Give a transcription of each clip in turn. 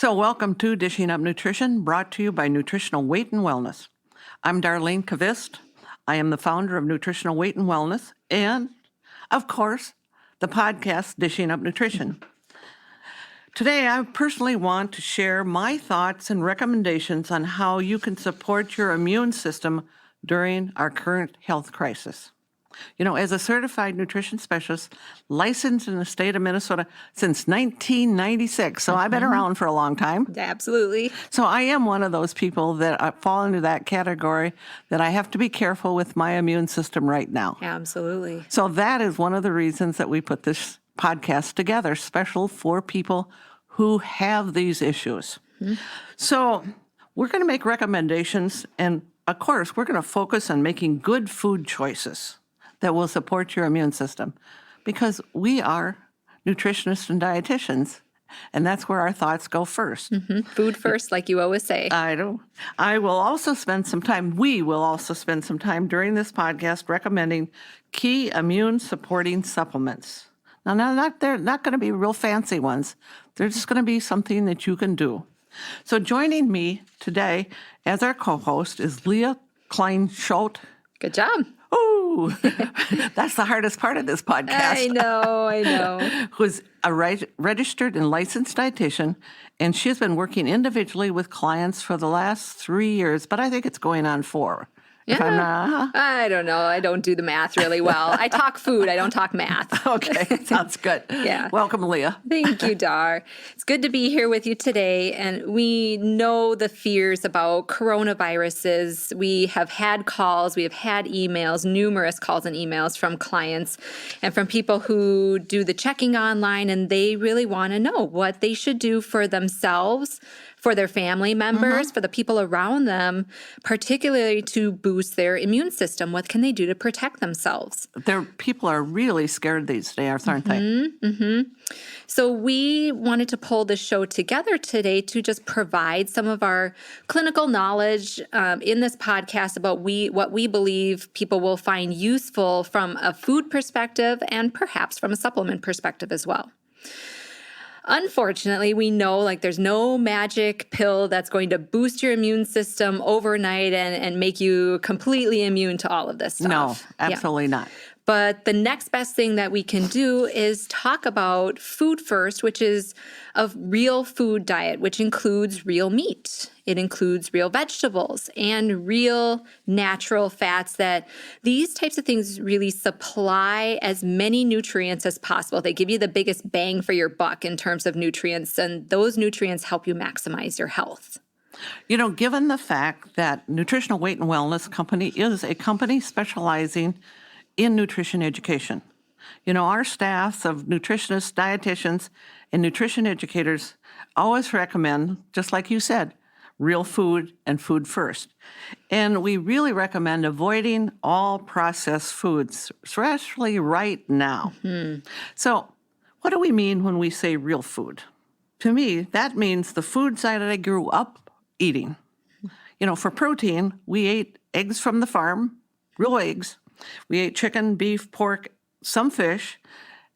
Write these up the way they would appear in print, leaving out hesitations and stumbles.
So welcome to Dishing Up Nutrition, brought to you by Nutritional Weight and Wellness. I'm Darlene Kavist. I am the founder of Nutritional Weight and Wellness and, of course, the podcast Dishing Up Nutrition. Today, I personally want to share my thoughts and recommendations on how you can support your immune system during our current health crisis. You know, as a certified nutrition specialist, licensed in the state of Minnesota since 1996, so I've been around for a long time. Absolutely. So I am one of those people that fall into that category that I have to be careful with my immune system right now. Absolutely. So that is one of the reasons that we put this podcast together, special for people who have these issues. So we're going to make recommendations, and of course, we're going to focus on making good food choices that will support your immune system, because we are nutritionists and dietitians, and that's where our thoughts go first. Food first, like you always say. We will also spend some time during this podcast recommending key immune supporting supplements. Now, they're not going to be real fancy ones. They're just going to be something that you can do. So joining me today as our co-host is Leah Klein-Schultz. Good job. Ooh, that's the hardest part of this podcast. I know. Who's a registered and licensed dietitian, and she's been working individually with clients for the last 3 years, but I think it's going on 4. If I'm not, I don't know. I don't do the math really well. I talk food. I don't talk math. Okay, sounds good. Yeah. Welcome, Leah. Thank you, Dar. It's good to be here with you today. And we know the fears about coronaviruses. We have had calls, we have had emails, numerous calls and emails from clients and from people who do the checking online, and they really want to know what they should do for themselves, for their family members, for the people around them, particularly to boost their immune system. What can they do to protect themselves? People are really scared these days, aren't they? So we wanted to pull this show together today to just provide some of our clinical knowledge in this podcast about what we believe people will find useful from a food perspective and perhaps from a supplement perspective as well. Unfortunately, we know there's no magic pill that's going to boost your immune system overnight and make you completely immune to all of this stuff. No, absolutely not. But the next best thing that we can do is talk about food first, which is a real food diet, which includes real meat. It includes real vegetables and real natural fats. That these types of things really supply as many nutrients as possible. They give you the biggest bang for your buck in terms of nutrients, and those nutrients help you maximize your health. You know, given the fact that Nutritional Weight and Wellness Company is a company specializing in nutrition education. You know, our staffs of nutritionists, dietitians, and nutrition educators always recommend, just like you said, real food and food first. And we really recommend avoiding all processed foods, especially right now. So what do we mean when we say real food? To me, that means the foods that I grew up eating. You know, for protein, we ate eggs from the farm, real eggs. We ate chicken, beef, pork, some fish.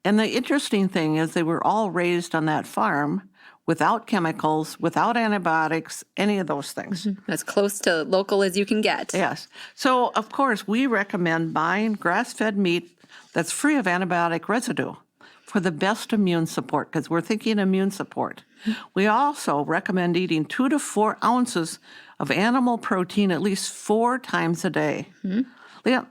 And the interesting thing is they were all raised on that farm without chemicals, without antibiotics, any of those things. As close to local as you can get. Yes. So, of course, we recommend buying grass-fed meat that's free of antibiotic residue for the best immune support, because we're thinking immune support. We also recommend eating 2 to 4 ounces of animal protein at least 4 times a day. Leah,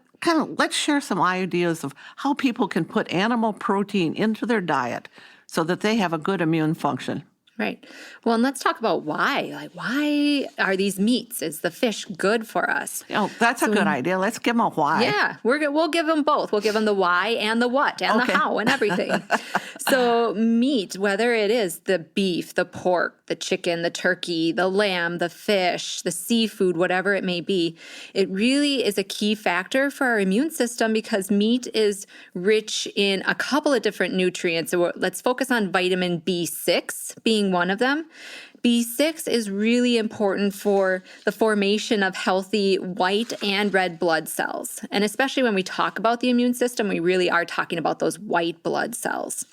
let's share some ideas of how people can put animal protein into their diet so that they have a good immune function. Right. Well, and let's talk about why. Why are these meats? Is the fish good for us? Oh, that's a good idea. Let's give them a why. Yeah, we'll give them both. We'll give them the why and the what and the how and everything. So meat, whether it is the beef, the pork, the chicken, the turkey, the lamb, the fish, the seafood, whatever it may be, it really is a key factor for our immune system because meat is rich in a couple of different nutrients. So let's focus on vitamin B6 being one of them. B6 is really important for the formation of healthy white and red blood cells. And especially when we talk about the immune system, we really are talking about those white blood cells.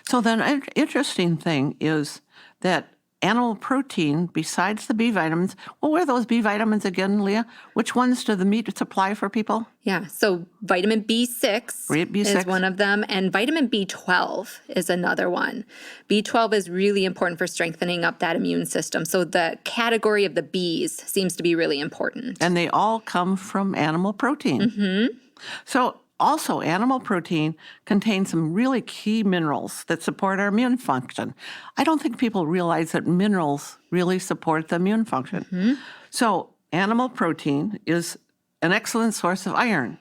So then an interesting thing is that animal protein besides the B vitamins. What were those B vitamins again, Leah? Which ones do the meat supply for people? Yeah, so vitamin B6, B6 is one of them, and vitamin B12 is another one. B12 is really important for strengthening up that immune system. So the category of the Bs seems to be really important. And they all come from animal protein. Mm-hmm. So also, animal protein contains some really key minerals that support our immune function. I don't think people realize that minerals really support the immune function. Mm-hmm. So animal protein is an excellent source of iron,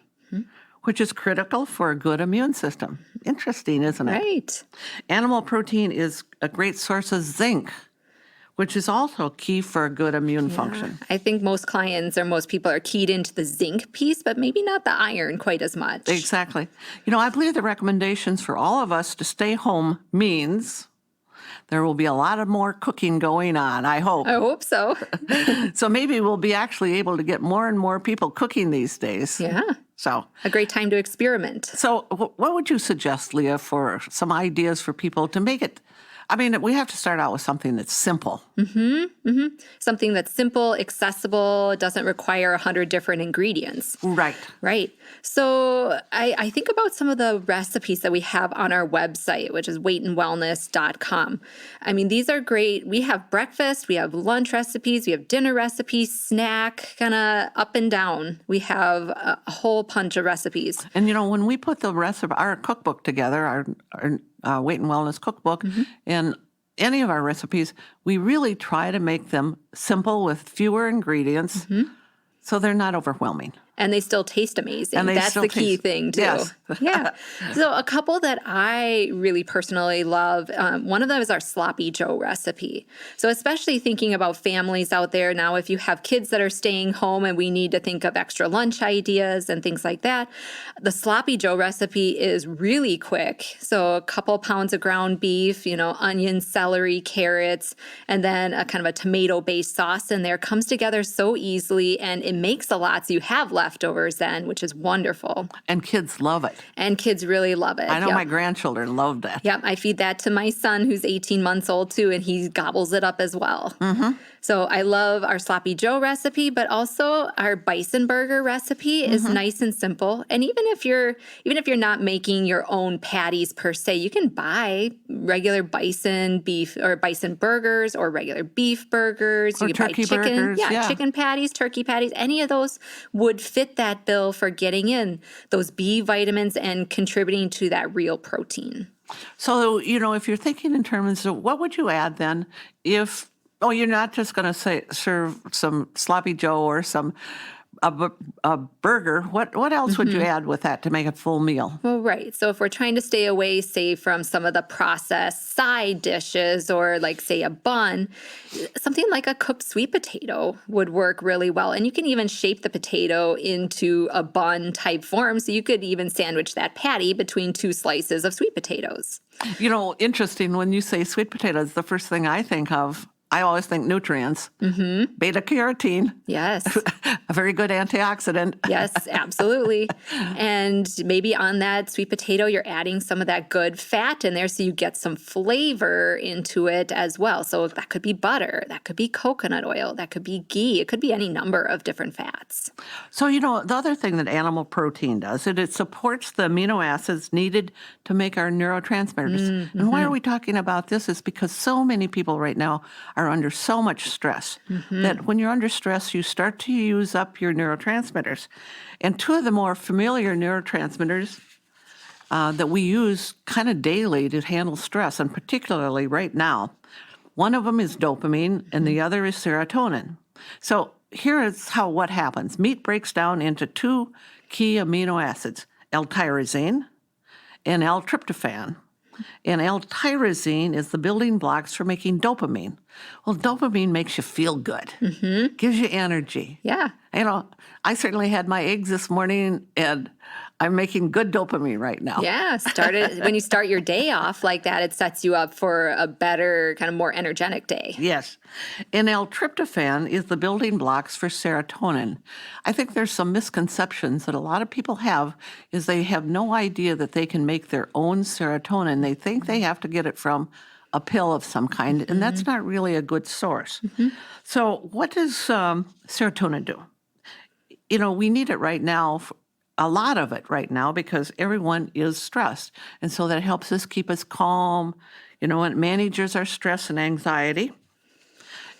which is critical for a good immune system. Interesting, isn't it? Right. Animal protein is a great source of zinc, which is also key for a good immune function. I think most clients or most people are keyed into the zinc piece, but maybe not the iron quite as much. Exactly. I believe the recommendations for all of us to stay home means there will be a lot of more cooking going on, I hope. I hope so. So maybe we'll be actually able to get more and more people cooking these days. Yeah. So a great time to experiment. So what would you suggest, Leah, for some ideas for people to make it? I mean, we have to start out with something that's simple. Something that's simple, accessible, doesn't require 100 different ingredients. Right. Right. So I think about some of the recipes that we have on our website, which is weightandwellness.com. I mean, these are great. We have breakfast, we have lunch recipes, we have dinner recipes, snack, kind of up and down. We have a whole bunch of recipes. And, when we put the recipe, our cookbook together, our Weight and Wellness cookbook, and any of our recipes, we really try to make them simple with fewer ingredients so they're not overwhelming. And they still taste amazing. And that's the key thing, too. Yes. Yeah. So a couple that I really personally love, one of them is our Sloppy Joe recipe. So especially thinking about families out there now, if you have kids that are staying home and we need to think of extra lunch ideas and things like that, the Sloppy Joe recipe is really quick. So a couple pounds of ground beef, onions, celery, carrots, and then a kind of a tomato-based sauce in there. Comes together so easily, and it makes a lot, so you have leftovers then, which is wonderful. And kids love it. And kids really love it. I know my grandchildren love that. Yep, I feed that to my son who's 18 months old too, and he gobbles it up as well. So I love our Sloppy Joe recipe, but also our bison burger recipe is nice and simple. And even if you're not making your own patties per se, you can buy regular bison beef or bison burgers or regular beef burgers. Or you can turkey buy chicken, burgers, yeah. chicken patties, turkey patties. Any of those would fit that bill for getting in those B vitamins and contributing to that real protein. So, if you're thinking in terms of what would you add then if, you're not just going to serve some Sloppy Joe or a burger, what else would you add with that to make a full meal? Well, right. So if we're trying to stay away, say, from some of the processed side dishes or like, say, a bun, something like a cooked sweet potato would work really well. And you can even shape the potato into a bun type form. So you could even sandwich that patty between two slices of sweet potatoes. Interesting, when you say sweet potatoes, the first thing I think of, I always think nutrients. Beta carotene. Yes. A very good antioxidant. Yes, absolutely. And maybe on that sweet potato, you're adding some of that good fat in there so you get some flavor into it as well. So that could be butter, that could be coconut oil, that could be ghee, it could be any number of different fats. So, the other thing that animal protein does, it supports the amino acids needed to make our neurotransmitters. And why are we talking about this is because so many people right now are under so much stress that when you're under stress, you start to use up your neurotransmitters. And two of the more familiar neurotransmitters that we use kind of daily to handle stress, and particularly right now, one of them is dopamine and the other is serotonin. So here is what happens. Meat breaks down into two key amino acids, L-tyrosine and L-tryptophan. And L-tyrosine is the building blocks for making dopamine. Well, dopamine makes you feel good, gives you energy. Yeah. I certainly had my eggs this morning, and I'm making good dopamine right now. Yeah, when you start your day off like that, it sets you up for a better, kind of more energetic day. Yes. And L-tryptophan is the building blocks for serotonin. I think there's some misconceptions that a lot of people have is they have no idea that they can make their own serotonin. They think they have to get it from a pill of some kind, and that's not really a good source. So what does serotonin do? We need it right now, a lot of it right now, because everyone is stressed. And so that helps us keep us calm, it manages our stress and anxiety.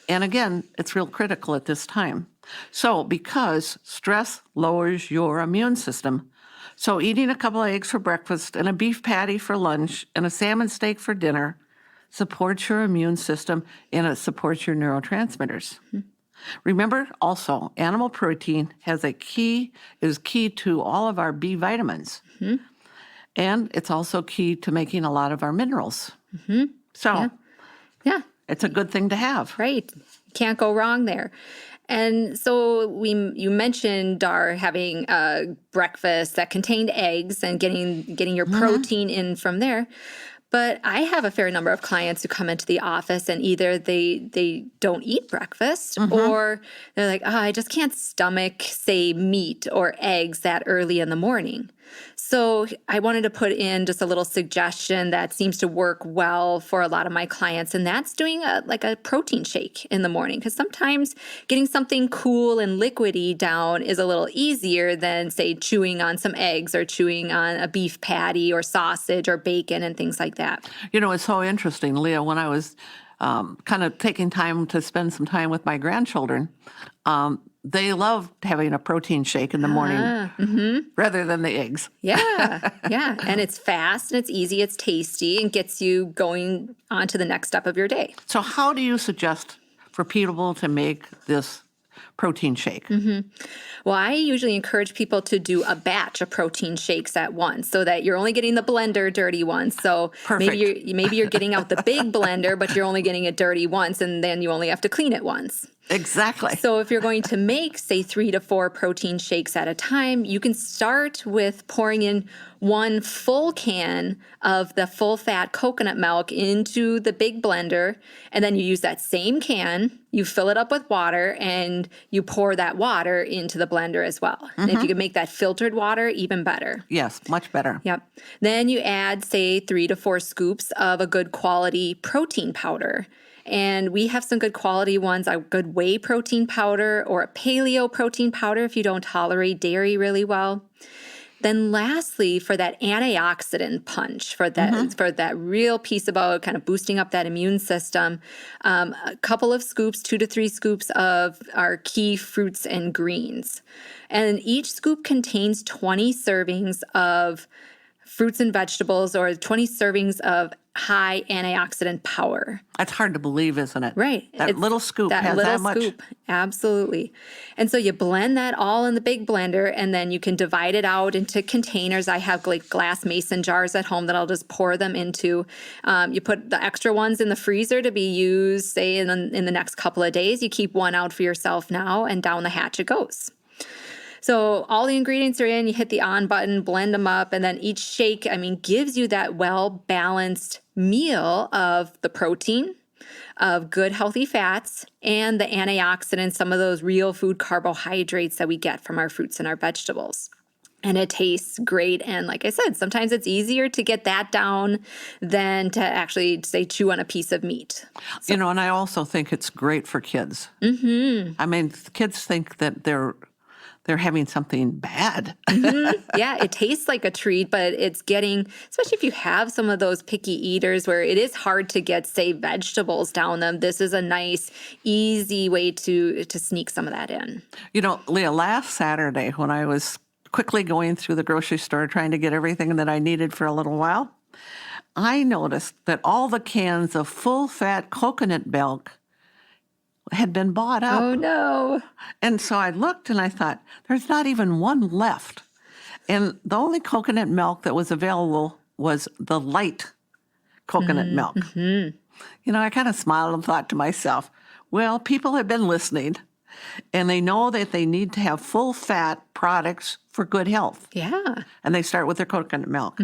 And again, it's real critical at this time. So because stress lowers your immune system, so eating a couple of eggs for breakfast and a beef patty for lunch and a salmon steak for dinner supports your immune system and it supports your neurotransmitters. Remember also, animal protein is key to all of our B vitamins. And it's also key to making a lot of our minerals. So Yeah. it's a good thing to have. Right. Can't go wrong there. And so you mentioned having a breakfast that contained eggs and getting your protein in from there. But I have a fair number of clients who come into the office and either they don't eat breakfast or they're like, I just can't stomach, say, meat or eggs that early in the morning. So I wanted to put in just a little suggestion that seems to work well for a lot of my clients, and that's doing a protein shake in the morning, because sometimes getting something cool and liquidy down is a little easier than, say, chewing on some eggs or chewing on a beef patty or sausage or bacon and things like that. It's so interesting, Leah, when I was kind of taking time to spend some time with my grandchildren, they love having a protein shake in the morning rather than the eggs. Yeah. And it's fast and it's easy, it's tasty, and gets you going on to the next step of your day. So how do you suggest for people to make this protein shake? Well, I usually encourage people to do a batch of protein shakes at once so that you're only getting the blender dirty once. So Perfect. maybe you're getting out the big blender, but you're only getting it dirty once, and then you only have to clean it once. Exactly. So if you're going to make, say, 3 to 4 protein shakes at a time, you can start with pouring in 1 full can of the full-fat coconut milk into the big blender, and then you use that same can, you fill it up with water, and you pour that water into the blender as well. And if you can make that filtered water, even better. Yes, much better. Yep. Then you add, say, 3 to 4 scoops of a good quality protein powder. And we have some good quality ones, a good whey protein powder or a paleo protein powder if you don't tolerate dairy really well. Then lastly, for that antioxidant punch, for that real piece about kind of boosting up that immune system, a couple of scoops, 2 to 3 scoops of our key fruits and greens. And each scoop contains 20 servings of fruits and vegetables, or 20 servings of high antioxidant power. That's hard to believe, isn't it? Right. That little scoop has that much. Scoop. Absolutely. And so you blend that all in the big blender, and then you can divide it out into containers. I have glass mason jars at home that I'll just pour them into. You put the extra ones in the freezer to be used, say, in the next couple of days. You keep one out for yourself now, and down the hatch it goes. So all the ingredients are in, you hit the on button, blend them up, and then each shake, gives you that well-balanced meal of the protein, of good healthy fats, and the antioxidants, some of those real food carbohydrates that we get from our fruits and our vegetables. And it tastes great. And like I said, sometimes it's easier to get that down than to actually, say, chew on a piece of meat. So, and I also think it's great for kids. Kids think that they're having something bad. Yeah, it tastes like a treat, but it's getting, especially if you have some of those picky eaters where it is hard to get, say, vegetables down them, this is a nice, easy way to sneak some of that in. Leah, last Saturday when I was quickly going through the grocery store trying to get everything that I needed for a little while, I noticed that all the cans of full-fat coconut milk had been bought up. Oh, no. And so I looked and I thought, there's not even one left. And the only coconut milk that was available was the light coconut milk. I kind of smiled and thought to myself, well, people have been listening and they know that they need to have full fat products for good health. Yeah. And they start with their coconut milk.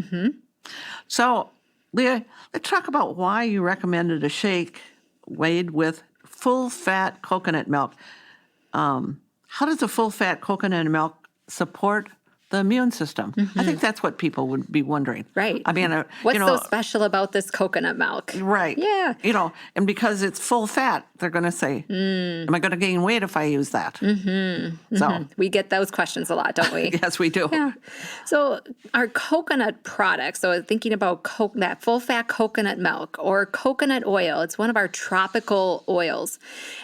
So, Leah, let's talk about why you recommended a shake made with full-fat coconut milk. How does the full-fat coconut milk support the immune system. I think that's what people would be wondering. Right. I mean, What's so special about this coconut milk? Right. Yeah. And because it's full fat, they're going to say, am I going to gain weight if I use that? So We get those questions a lot, don't we? yes, we do. Yeah. So our coconut products, so thinking about that full-fat coconut milk or coconut oil, it's one of our tropical oils.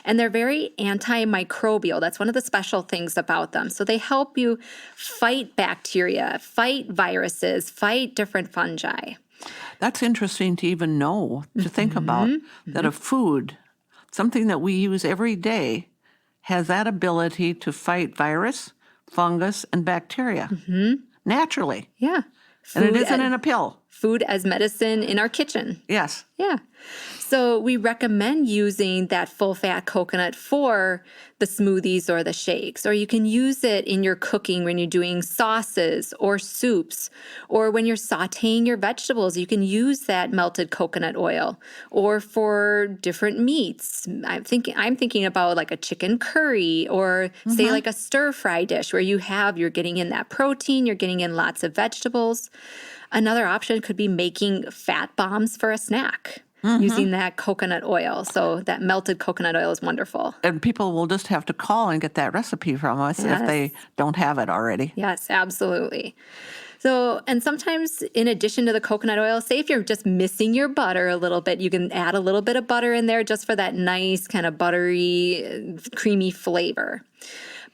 And they're very antimicrobial. That's one of the special things about them. So they help you fight bacteria, fight viruses, fight different fungi. That's interesting to even know, to think about, that a food, something that we use every day, has that ability to fight virus, fungus, and bacteria naturally. Yeah. And it isn't in a pill. Food as medicine in our kitchen. Yes. Yeah. So we recommend using that full-fat coconut for the smoothies or the shakes, or you can use it in your cooking when you're doing sauces or soups, or when you're sautéing your vegetables, you can use that melted coconut oil, or for different meats. I'm thinking about like a chicken curry, or say like a stir-fry dish where you're getting in that protein, you're getting in lots of vegetables. Another option could be making fat bombs for a snack using that coconut oil. So that melted coconut oil is wonderful. And people will just have to call and get that recipe from us if they don't have it already. Yes, absolutely. So, and sometimes in addition to the coconut oil, say if you're just missing your butter a little bit, you can add a little bit of butter in there just for that nice kind of buttery, creamy flavor.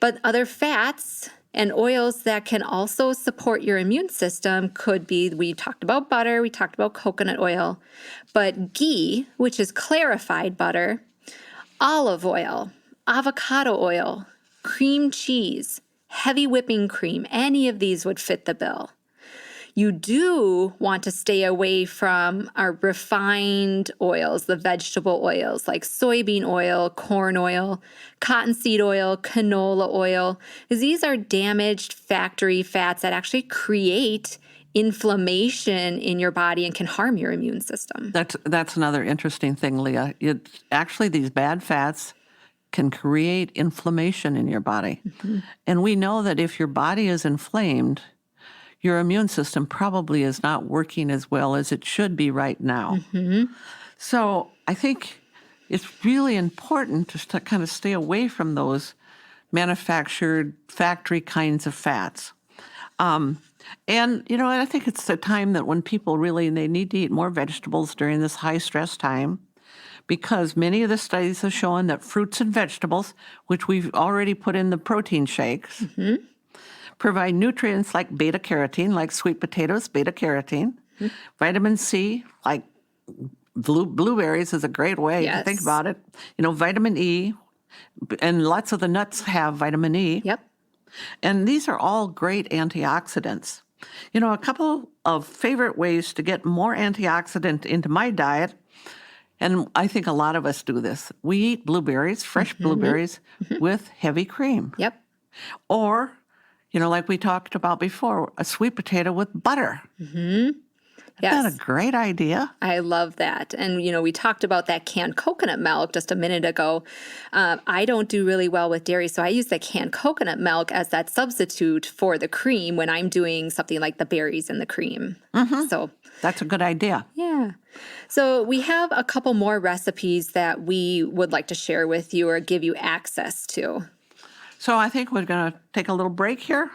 But other fats and oils that can also support your immune system could be, we talked about butter, we talked about coconut oil, but ghee, which is clarified butter, olive oil, avocado oil, cream cheese, heavy whipping cream, any of these would fit the bill. You do want to stay away from our refined oils, the vegetable oils like soybean oil, corn oil, cottonseed oil, canola oil, because these are damaged factory fats that actually create inflammation in your body and can harm your immune system. That's another interesting thing, Leah. Actually, these bad fats can create inflammation in your body. And we know that if your body is inflamed, your immune system probably is not working as well as it should be right now. So I think it's really important to kind of stay away from those manufactured factory kinds of fats. And, I think it's the time that when people they need to eat more vegetables during this high stress time, because many of the studies have shown that fruits and vegetables, which we've already put in the protein shakes, provide nutrients like beta-carotene, like sweet potatoes, beta-carotene, vitamin C, like blueberries is a great way to think about it. Vitamin E, and lots of the nuts have vitamin E. Yep. And these are all great antioxidants. A couple of favorite ways to get more antioxidant into my diet, and I think a lot of us do this. We eat blueberries, fresh blueberries, with heavy cream. Yep. Or like we talked about before, a sweet potato with butter. Isn't that a great idea? I love that. And, we talked about that canned coconut milk just a minute ago. I don't do really well with dairy, so I use the canned coconut milk as that substitute for the cream when I'm doing something like the berries and the cream. So that's a good idea. Yeah. So we have a couple more recipes that we would like to share with you or give you access to. So I think we're going to take a little break here.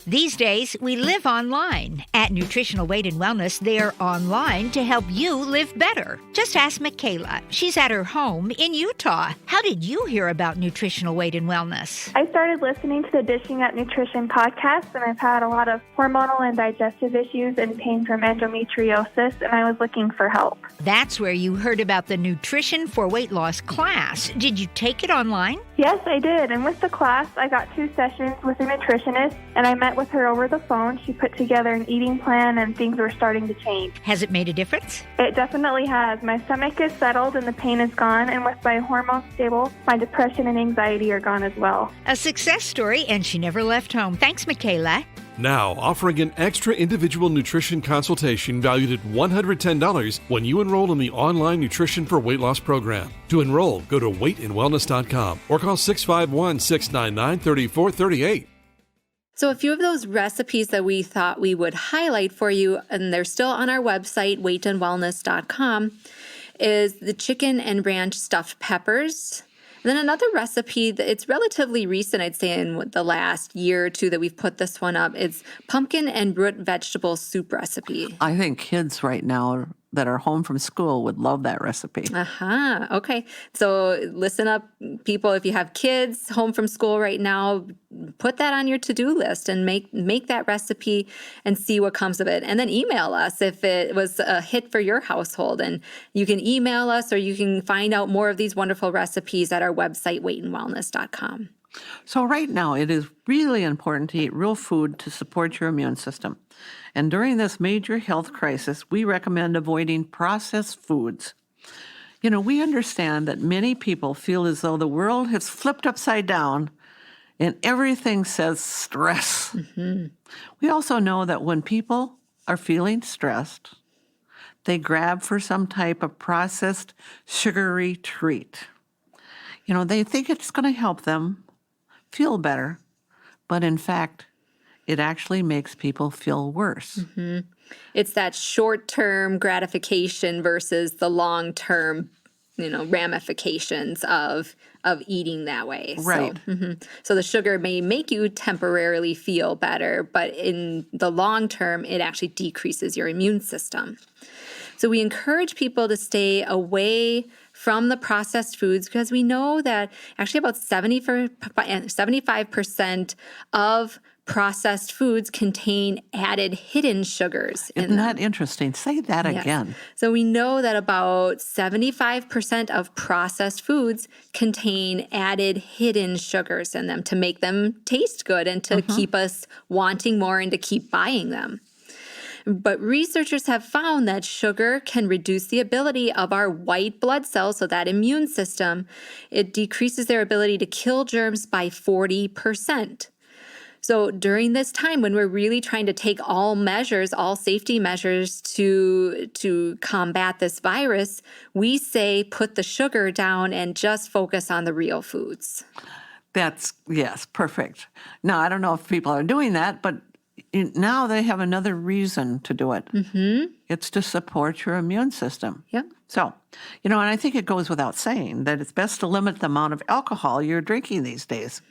These days, we live online. At Nutritional Weight and Wellness, they're online to help you live better. Just ask Michaela. She's at her home in Utah. How did you hear about Nutritional Weight and Wellness? I started listening to the Dishing Up Nutrition podcast, and I've had a lot of hormonal and digestive issues and pain from endometriosis, and I was looking for help. That's where you heard about the Nutrition for Weight Loss class. Did you take it online? Yes, I did. And with the class, I got 2 sessions with a nutritionist, and I met with her over the phone. She put together an eating plan, and things were starting to change. Has it made a difference? It definitely has. My stomach is settled, and the pain is gone. And with my hormones stable, my depression and anxiety are gone as well. A success story, and she never left home. Thanks, Michaela. Now, offering an extra individual nutrition consultation valued at $110 when you enroll in the online Nutrition for Weight Loss program. To enroll, go to weightandwellness.com or call 651-699-3438. So a few of those recipes that we thought we would highlight for you, and they're still on our website, weightandwellness.com, is the chicken and ranch stuffed peppers. And then another recipe that it's relatively recent, I'd say in the last year or two that we've put this one up, is pumpkin and root vegetable soup recipe. I think kids right now that are home from school would love that recipe. Okay. So listen up, people. If you have kids home from school right now, put that on your to-do list and make that recipe and see what comes of it. And then email us if it was a hit for your household. And you can email us, or you can find out more of these wonderful recipes at our website, weightandwellness.com. So right now, it is really important to eat real food to support your immune system. And during this major health crisis, we recommend avoiding processed foods. You know, we understand that many people feel as though the world has flipped upside down and everything says stress. We also know that when people are feeling stressed, they grab for some type of processed sugary treat. You know, they think it's going to help them feel better, but in fact, it actually makes people feel worse. It's that short-term gratification versus the long-term, ramifications of eating that way. Right. So the sugar may make you temporarily feel better, but in the long term, it actually decreases your immune system. So we encourage people to stay away from the processed foods because we know that actually about 75% of processed foods contain added hidden sugars in Isn't them. that interesting? Say that again. So we know that about 75% of processed foods contain added hidden sugars in them to make them taste good and to keep us wanting more and to keep buying them. But researchers have found that sugar can reduce the ability of our white blood cells, so that immune system. It decreases their ability to kill germs by 40%. So during this time when we're really trying to take all safety measures to combat this virus, we say put the sugar down and just focus on the real foods. Yes, perfect. Now, I don't know if people are doing that, but now they have another reason to do it. It's to support your immune system. Yep. So, and I think it goes without saying that it's best to limit the amount of alcohol you're drinking these days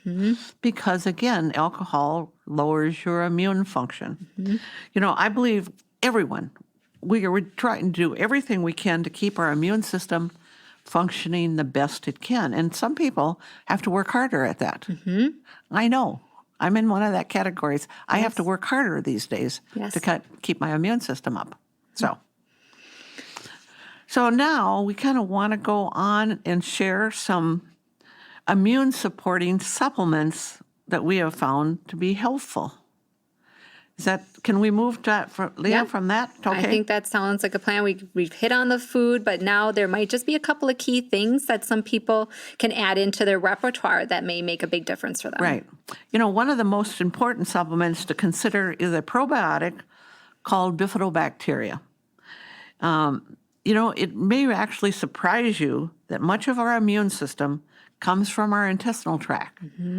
because, again, alcohol lowers your immune function. I believe everyone, we're trying to do everything we can to keep our immune system functioning the best it can. And some people have to work harder at that. I know. I'm in one of that categories. I have to work harder these days to keep my immune system up. So now we kind of want to go on and share some immune-supporting supplements that we have found to be helpful. Can we move Leah from that? Okay. I think that sounds like a plan. We've hit on the food, but now there might just be a couple of key things that some people can add into their repertoire that may make a big difference for them. Right. One of the most important supplements to consider is a probiotic called bifidobacteria. It may actually surprise you that much of our immune system comes from our intestinal tract.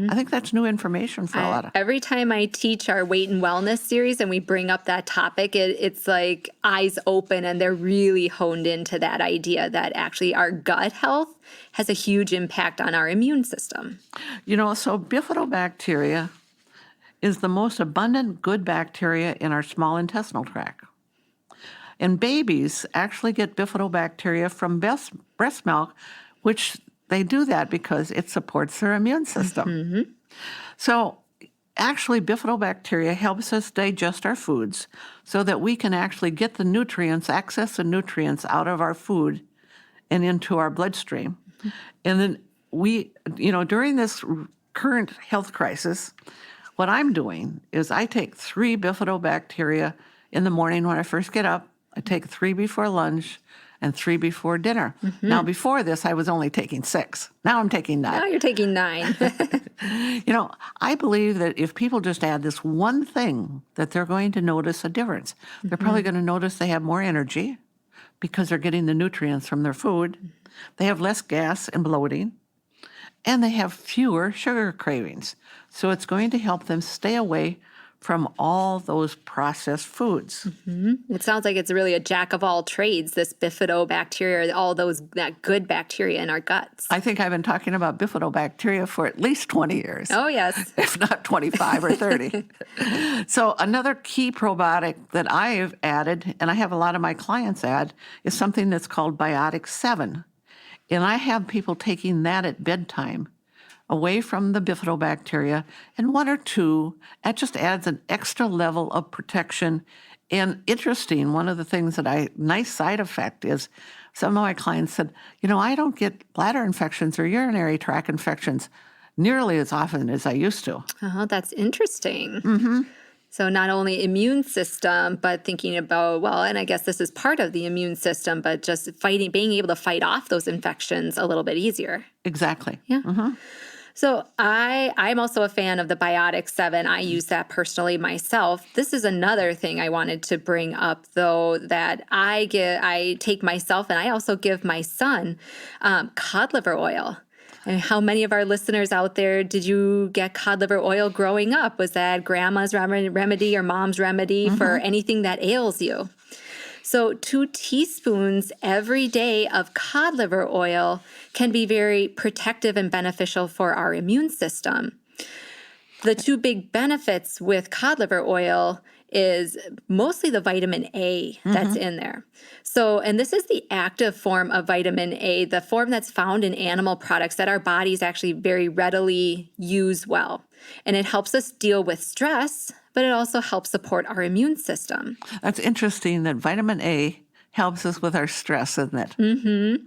I think that's new information for a lot of. Every time I teach our weight and wellness series and we bring up that topic, it's like eyes open and they're really honed into that idea that actually our gut health has a huge impact on our immune system. So bifidobacteria is the most abundant good bacteria in our small intestinal tract. And babies actually get bifidobacteria from breast milk, which they do that because it supports their immune system. So actually, bifidobacteria helps us digest our foods so that we can actually get the nutrients, access the nutrients out of our food and into our bloodstream. And then during this current health crisis, what I'm doing is I take 3 bifidobacteria in the morning when I first get up. I take 3 before lunch and 3 before dinner. Now, before this, I was only taking 6. Now I'm taking 9. Now you're taking 9. I believe that if people just add this one thing, that they're going to notice a difference. They're probably going to notice they have more energy because they're getting the nutrients from their food. They have less gas and bloating. and they have fewer sugar cravings. So it's going to help them stay away from all those processed foods. It sounds like it's really a jack of all trades, this bifidobacteria, all that good bacteria in our guts. I think I've been talking about bifidobacteria for at least 20 years. Oh, yes. If not 25 or 30. So another key probiotic that I've added, and I have a lot of my clients add, is something that's called Biotic 7. And I have people taking that at bedtime, away from the bifidobacteria, and 1 or 2, that just adds an extra level of protection. And interesting, one of the things nice side effect is some of my clients said, I don't get bladder infections or urinary tract infections nearly as often as I used to. Oh, that's interesting. So not only immune system, but thinking about, and I guess this is part of the immune system, but just being able to fight off those infections a little bit easier. Exactly. Yeah. So I'm also a fan of the Biotic 7. I use that personally myself. This is another thing I wanted to bring up, though, that I take myself, and I also give my son cod liver oil. And how many of our listeners out there did you get cod liver oil growing up? Was that grandma's remedy or mom's remedy for anything that ails you? So 2 teaspoons every day of cod liver oil can be very protective and beneficial for our immune system. The 2 big benefits with cod liver oil is mostly the vitamin A that's in there. So, and this is the active form of vitamin A, the form that's found in animal products that our bodies actually very readily use well. And it helps us deal with stress, but it also helps support our immune system. That's interesting that vitamin A helps us with our stress, isn't it?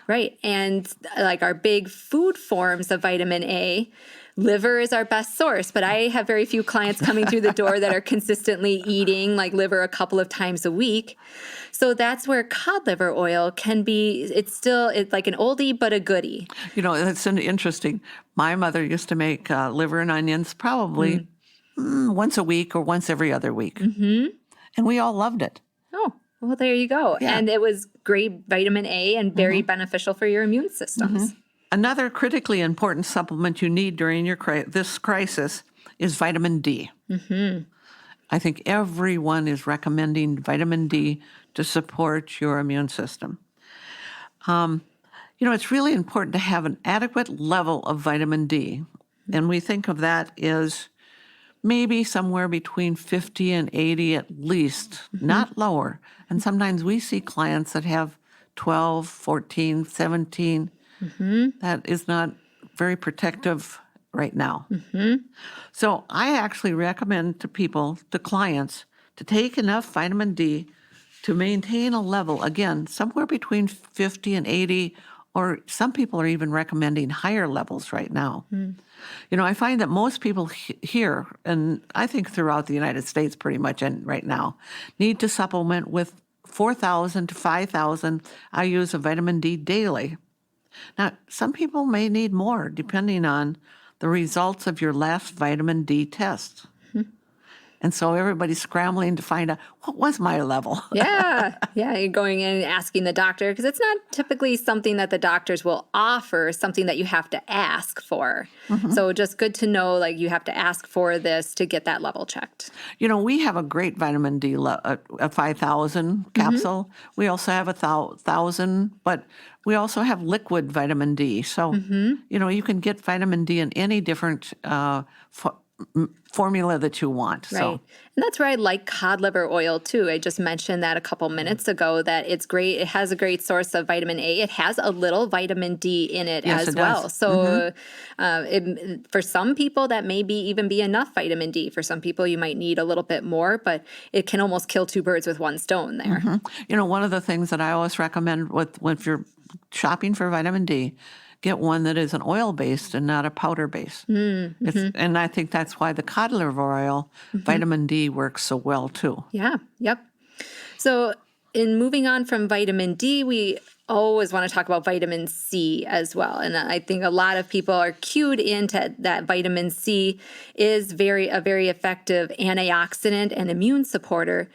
Right. And like our big food forms of vitamin A, liver is our best source, but I have very few clients coming through the door that are consistently eating like liver a couple of times a week. So that's where cod liver oil can be, it's like an oldie but a goodie. It's interesting. My mother used to make liver and onions probably once a week or once every other week. And we all loved it. Oh, well, there you go. Yeah. And it was great vitamin A and very beneficial for your immune systems. Another critically important supplement you need during this crisis is vitamin D. I think everyone is recommending vitamin D to support your immune system. It's really important to have an adequate level of vitamin D. And we think of that as maybe somewhere between 50 and 80 at least, not lower. And sometimes we see clients that have 12, 14, 17. That is not very protective right now. So I actually recommend to clients, to take enough vitamin D to maintain a level, again, somewhere between 50 and 80, or some people are even recommending higher levels right now. I find that most people here, and I think throughout the United States pretty much right now, need to supplement with 4,000 to 5,000 IUs of vitamin D daily. Now, some people may need more depending on the results of your last vitamin D test. And so everybody's scrambling to find out, what was my level? Yeah. You're going in and asking the doctor, because it's not typically something that the doctors will offer, something that you have to ask for. So just good to know, like, you have to ask for this to get that level checked. We have a great vitamin D, a 5,000 capsule. We also have 1,000, but we also have liquid vitamin D. So, you can get vitamin D in any different formula that you want. Right. So. And that's where I like cod liver oil too. I just mentioned that a couple minutes ago, that it's great. It has a great source of vitamin A. It has a little vitamin D in it as well. Does. So for some people, that may even be enough vitamin D. For some people, you might need a little bit more, but it can almost kill 2 birds with 1 stone there. One of the things that I always recommend if you're shopping for vitamin D, get one that is an oil-based and not a powder-based. And I think that's why the cod liver oil, vitamin D, works so well, too. Yeah, yep. So in moving on from vitamin D, we always want to talk about vitamin C as well. And I think a lot of people are cued into that vitamin C is a very effective antioxidant and immune supporter.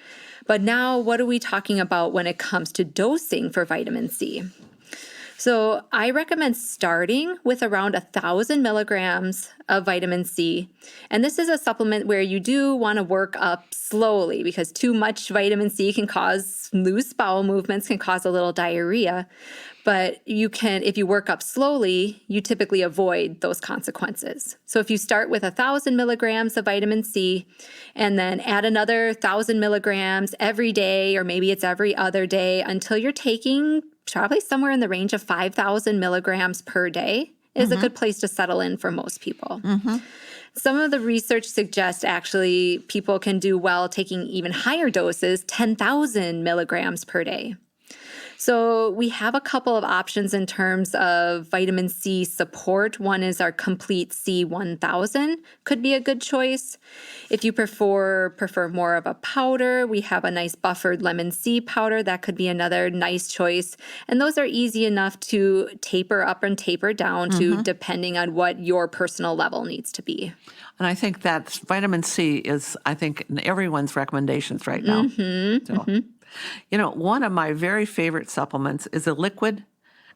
But now what are we talking about when it comes to dosing for vitamin C? So I recommend starting with around 1,000 milligrams of vitamin C. And this is a supplement where you do want to work up slowly because too much vitamin C can cause loose bowel movements, can cause a little diarrhea. But you can, if you work up slowly, you typically avoid those consequences. So if you start with 1,000 milligrams of vitamin C and then add another 1,000 milligrams every day, or maybe it's every other day until you're taking probably somewhere in the range of 5,000 milligrams per day is a good place to settle in for most people. Some of the research suggests actually people can do well taking even higher doses, 10,000 milligrams per day. So we have a couple of options in terms of vitamin C support. One is our Complete C1000, could be a good choice. If you prefer more of a powder, we have a nice buffered lemon C powder. That could be another nice choice. And those are easy enough to taper up and taper down to depending on what your personal level needs to be. And I think that vitamin C is, I think, in everyone's recommendations right now. You know, one of my very favorite supplements is a liquid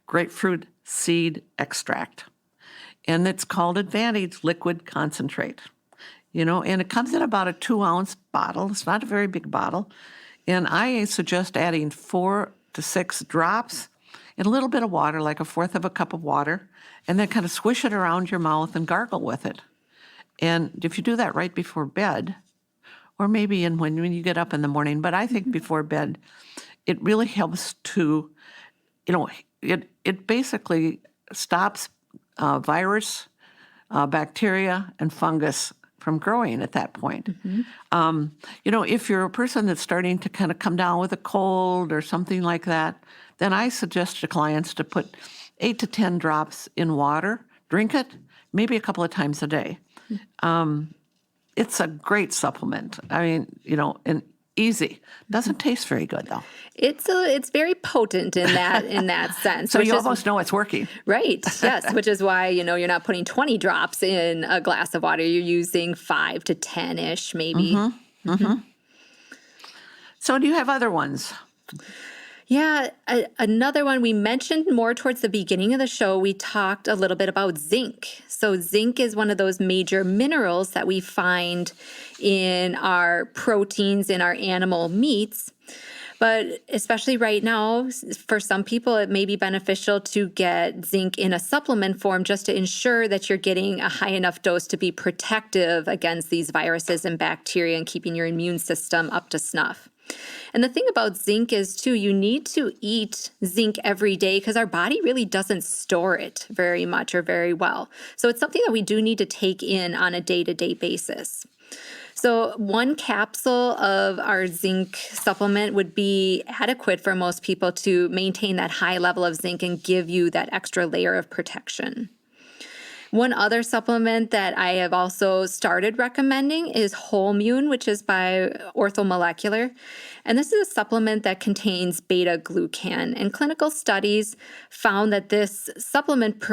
grapefruit seed extract. And it's called Advantage Liquid Concentrate. You know, and it comes in about a 2-ounce bottle. It's not a very big bottle. And I suggest adding 4 to 6 drops in a little bit of water, like 1/4 of a cup of water, and then kind of swish it around your mouth and gargle with it. And if you do that right before bed, or maybe when you get up in the morning, but I think before bed, it really helps to, you know, it basically stops virus, bacteria, and fungus from growing at that point. You know, if you're a person that's starting to kind of come down with a cold or something like that, then I suggest to clients to put 8 to 10 drops in water, drink it, maybe a couple of times a day. It's a great supplement. I mean, you know, and easy. Doesn't taste very good though. It's very potent in that sense. So you almost know it's working. Right. Yes. Which is why, you know, you're not putting 20 drops in a glass of water. You're using 5 to 10-ish maybe. So do you have other ones? Yeah, another one we mentioned more towards the beginning of the show, we talked a little bit about zinc. So zinc is one of those major minerals that we find in our proteins, in our animal meats. But especially right now, for some people, it may be beneficial to get zinc in a supplement form just to ensure that you're getting a high enough dose to be protective against these viruses and bacteria and keeping your immune system up to snuff. And the thing about zinc is, too, you need to eat zinc every day because our body really doesn't store it very much or very well. So it's something that we do need to take in on a day-to-day basis. So 1 capsule of our zinc supplement would be adequate for most people to maintain that high level of zinc and give you that extra layer of protection. One other supplement that I have also started recommending is Whole Mewn, which is by Orthomolecular. And this is a supplement that contains beta-glucan. And clinical studies found that this supplement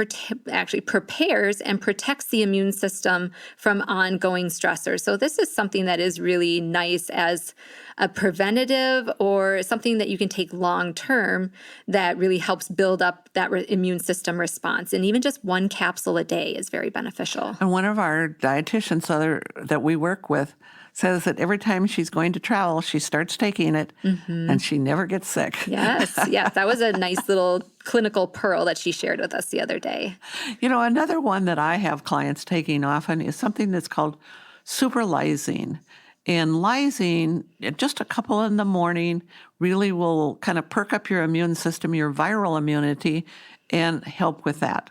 actually prepares and protects the immune system from ongoing stressors. So this is something that is really nice as a preventative or something that you can take long term that really helps build up that immune system response. And even just 1 capsule a day is very beneficial. And one of our dietitians that we work with says that every time she's going to travel, she starts taking it and she never gets sick. Yes, yes. That was a nice little clinical pearl that she shared with us the other day. You know, another one that I have clients taking often is something that's called super lysine. And lysine, just a couple in the morning, really will kind of perk up your immune system, your viral immunity, and help with that.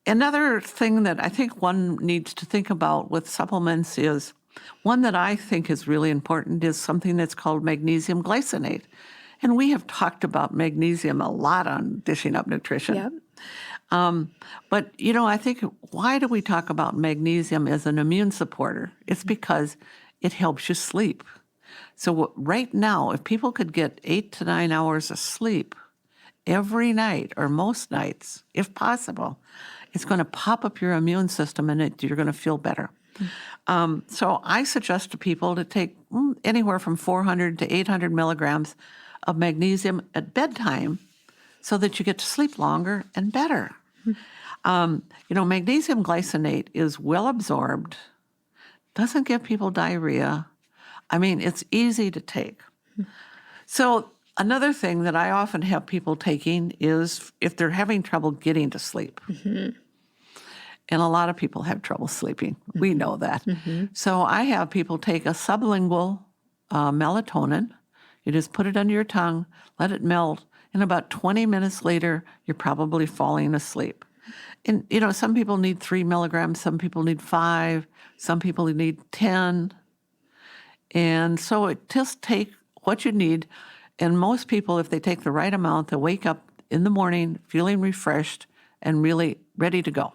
Another thing that I think one needs to think about with supplements is one that I think is really important is something that's called magnesium glycinate. And we have talked about magnesium a lot on Dishing Up Nutrition. Yep. But, you know, I think why do we talk about magnesium as an immune supporter? It's because it helps you sleep. So right now, if people could get 8 to 9 hours of sleep every night or most nights, if possible, it's going to pop up your immune system and you're going to feel better. So I suggest to people to take anywhere from 400 to 800 milligrams of magnesium at bedtime so that you get to sleep longer and better. Magnesium glycinate is well absorbed, doesn't give people diarrhea. I mean, it's easy to take. So another thing that I often have people taking is if they're having trouble getting to sleep. And a lot of people have trouble sleeping. We know that. So I have people take a sublingual melatonin. You just put it under your tongue, let it melt, and about 20 minutes later, you're probably falling asleep. And, some people need 3 milligrams, some people need 5, some people need 10. And so just take what you need. And most people, if they take the right amount, they'll wake up in the morning feeling refreshed and really ready to go.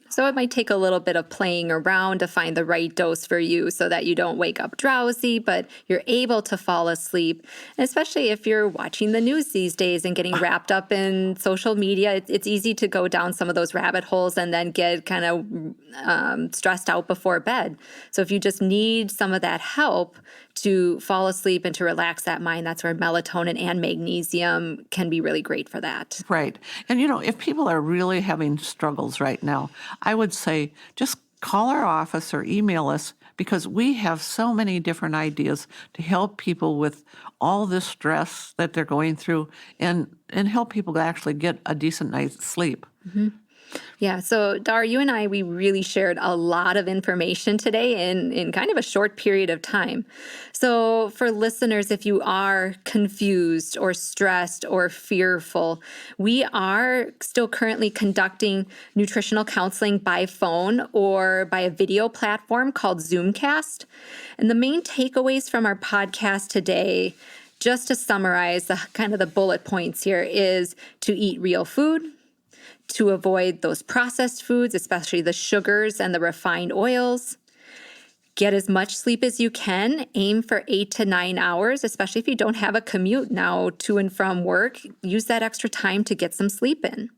So it might take a little bit of playing around to find the right dose for you so that you don't wake up drowsy, but you're able to fall asleep. And especially if you're watching the news these days and getting wrapped up in social media, it's easy to go down some of those rabbit holes and then get kind of stressed out before bed. So if you just need some of that help to fall asleep and to relax that mind, that's where melatonin and magnesium can be really great for that. Right. And, if people are really having struggles right now, I would say just call our office or email us because we have so many different ideas to help people with all this stress that they're going through and help people to actually get a decent night's sleep. Yeah, so Dar, you and I, we really shared a lot of information today in kind of a short period of time. So for listeners, if you are confused or stressed or fearful, we are still currently conducting nutritional counseling by phone or by a video platform called Zoomcast. And the main takeaways from our podcast today, just to summarize the bullet points here, is to eat real food, to avoid those processed foods, especially the sugars and the refined oils. Get as much sleep as you can. Aim for 8 to 9 hours, especially if you don't have a commute now to and from work. Use that extra time to get some sleep in.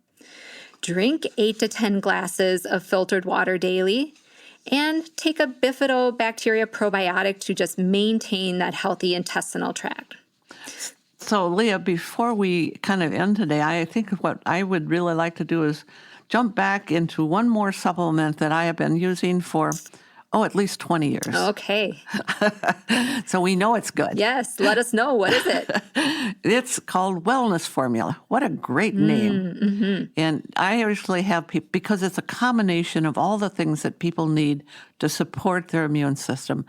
Drink 8 to 10 glasses of filtered water daily. And take a bifidobacteria probiotic to just maintain that healthy intestinal tract. So, Leah, before we kind of end today, I think what I would really like to do is jump back into one more supplement that I have been using for, at least 20 years. Okay. So we know it's good. Yes, let us know. What is it? It's called Wellness Formula. What a great name. And I usually have people, because it's a combination of all the things that people need to support their immune system.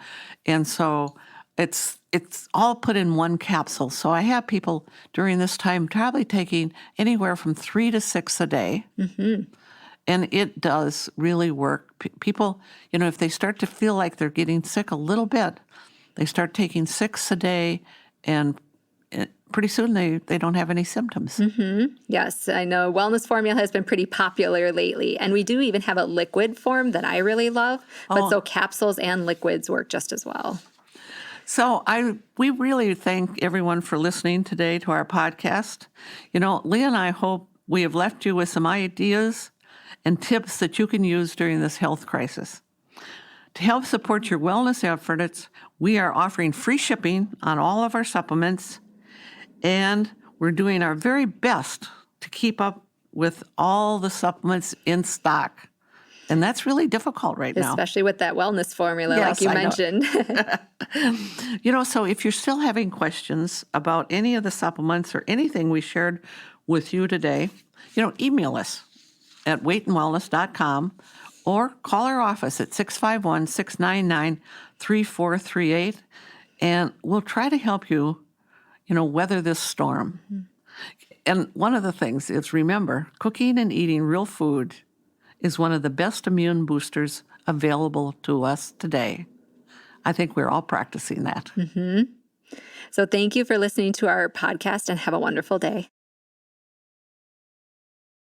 And so it's all put in one capsule. So I have people during this time probably taking anywhere from 3 to 6 a day. And it does really work. People, if they start to feel like they're getting sick a little bit, they start taking 6 a day, and pretty soon they don't have any symptoms. Yes, I know Wellness Formula has been pretty popular lately. And we do even have a liquid form that I really love. But so capsules and liquids work just as well. So we really thank everyone for listening today to our podcast. Leah and I hope we have left you with some ideas and tips that you can use during this health crisis. To help support your wellness efforts, we are offering free shipping on all of our supplements, and we're doing our very best to keep up with all the supplements in stock. And that's really difficult right now. Especially with that wellness formula, Yes, like you I know. mentioned. So if you're still having questions about any of the supplements or anything we shared with you today, email us at weightandwellness.com or call our office at 651-699-3438, and we'll try to help you, weather this storm. And one of the things is, remember, cooking and eating real food is one of the best immune boosters available to us today. I think we're all practicing that. So thank you for listening to our podcast and have a wonderful day.